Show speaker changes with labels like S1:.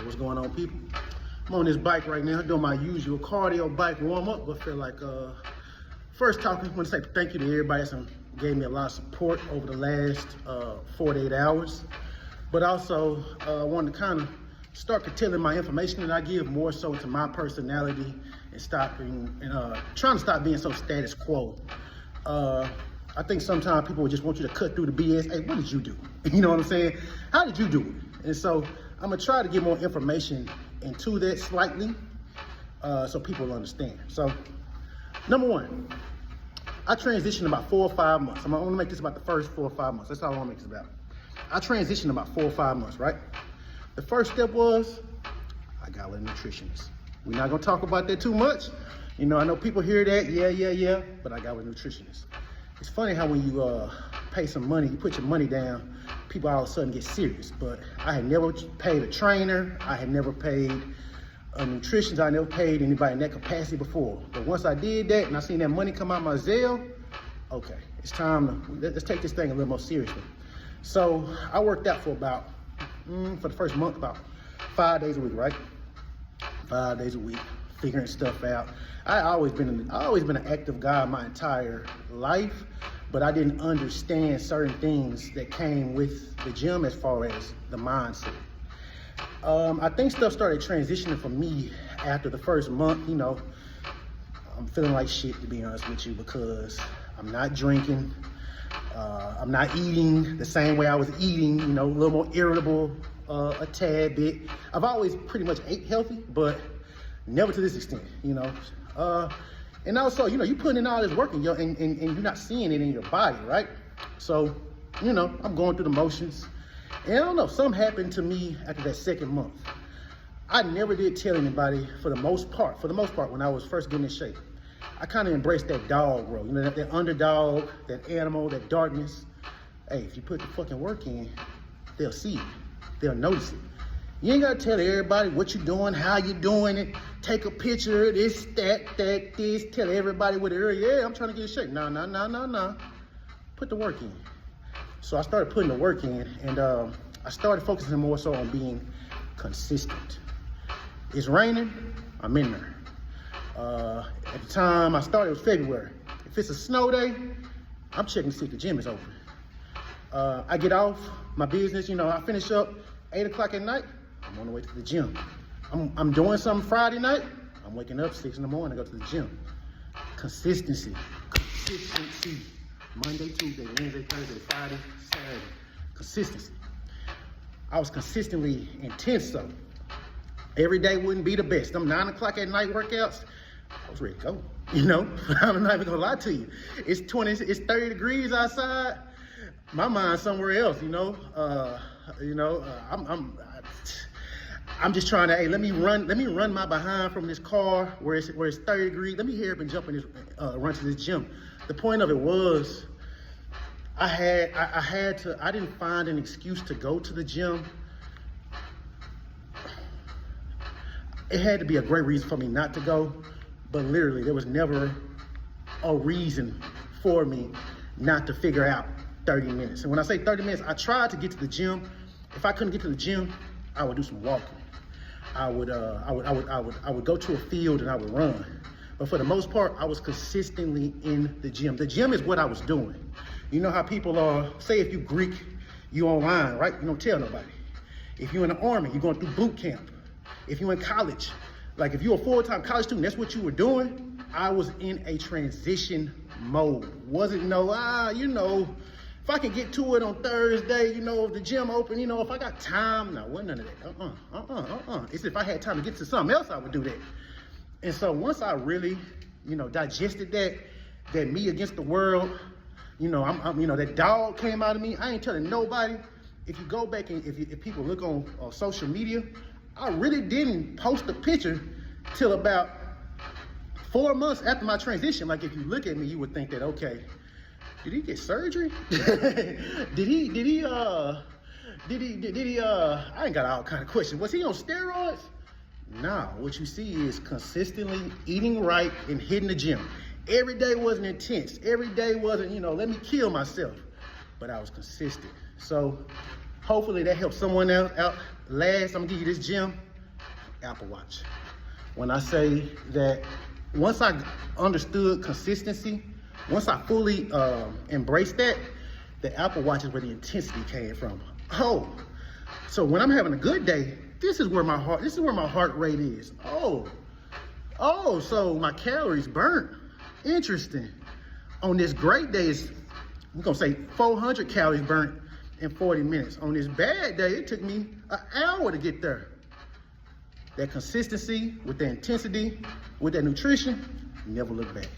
S1: What's going on, people? I'm on this bike right now, doing my usual cardio bike warm-up, but feel like first talking, I want to say thank you to everybody that gave me a lot of support over the last 48 hours. But also wanted to kind of start curtailing my information that I give more so into my personality and trying to stop being so status quo. I think sometimes people just want you to cut through the BS. Hey, what did you do? You know what I'm saying? How did you do it? And so I'm gonna try to get more information into that slightly so people will understand. So number one, I transitioned about 4 or 5 months. I'm gonna make this about the first 4 or 5 months. That's all I wanna make this about. I transitioned about 4 or 5 months, right? The first step was I got with a nutritionist. We're not gonna talk about that too much. You know, I know people hear that, yeah, but I got with a nutritionist. It's funny how when you pay some money, you put your money down, people all of a sudden get serious. But I had never paid a trainer. I had never paid a nutritionist. I never paid anybody in that capacity before. But once I did that and I seen that money come out my Zelle, okay, it's time to, let's take this thing a little more seriously. So I worked out for about, for the first month, about 5 days a week, right? 5 days a week, figuring stuff out. I always been an active guy my entire life, but I didn't understand certain things that came with the gym as far as the mindset. I think stuff started transitioning for me after the first month. You know, I'm feeling like shit, to be honest with you, because I'm not drinking. I'm not eating the same way I was eating, you know, a little more irritable, a tad bit. I've always pretty much ate healthy, but never to this extent, you know. And also, you know, you putting in all this work and you're not seeing it in your body, right? So, you know, I'm going through the motions. And I don't know, something happened to me after that second month. I never did tell anybody for the most part, when I was first getting in shape. I kind of embraced that dog role, you know, that underdog, that animal, that darkness. Hey, if you put the fucking work in, they'll see it. They'll notice it. You ain't gotta tell everybody what you're doing, how you're doing it. Take a picture, this, this. Tell everybody what it is. Yeah, I'm trying to get in shape. No. Put the work in. So I started putting the work in, and I started focusing more so on being consistent. It's raining, I'm in there. At the time I started, it was February. If it's a snow day, I'm checking to see if the gym is open. I get off my business, you know, I finish up 8 o'clock at night, I'm on the way to the gym. I'm doing something Friday night, I'm waking up 6 in the morning to go to the gym. Consistency. Monday, Tuesday, Wednesday, Thursday, Friday, Saturday. Consistency. I was consistently intense, so every day wouldn't be the best. Them 9 o'clock at night workouts, I was ready to go, you know? I'm not even gonna lie to you. It's 30 degrees outside. My mind's somewhere else, you know? I'm just trying to, hey, let me run my behind from this car where it's 30 degrees. Let me hurry up and jump in this, run to this gym. The point of it was, I didn't find an excuse to go to the gym. It had to be a great reason for me not to go, but literally there was never a reason for me not to figure out 30 minutes. And when I say 30 minutes, I tried to get to the gym. If I couldn't get to the gym, I would do some walking. I would go to a field and I would run. But for the most part, I was consistently in the gym. The gym is what I was doing. You know how people are, say if you Greek, you online, right? You don't tell nobody. If you're in the army, you're going through boot camp. If you're in college, like if you're a full-time college student, that's what you were doing. I was in a transition mode. Wasn't you know, if I can get to it on Thursday, you know, if the gym open, you know, if I got time, no, wasn't none of that. It's if I had time to get to something else, I would do that. And so once I really, you know, digested that me against the world, you know, you know, that dog came out of me. I ain't telling nobody. If you go back and if people look on social media, I really didn't post a picture till about 4 months after my transition. Like if you look at me, you would think that, okay, did he get surgery? did he I ain't got all kind of questions. Was he on steroids? No, what you see is consistently eating right and hitting the gym. Every day wasn't intense. Every day wasn't, you know, let me kill myself. But I was consistent. So hopefully that helps someone else out. Last, I'm gonna give you this gym. Apple Watch. When I say that, once I understood consistency, once I fully embraced that, the Apple Watch is where the intensity came from. Oh, so when I'm having a good day, this is where my heart rate is. Oh, so my calories burnt. Interesting. On this great day, we're gonna say 400 calories burnt in 40 minutes. On this bad day, it took me an hour to get there. That consistency with the intensity, with that nutrition, never look back.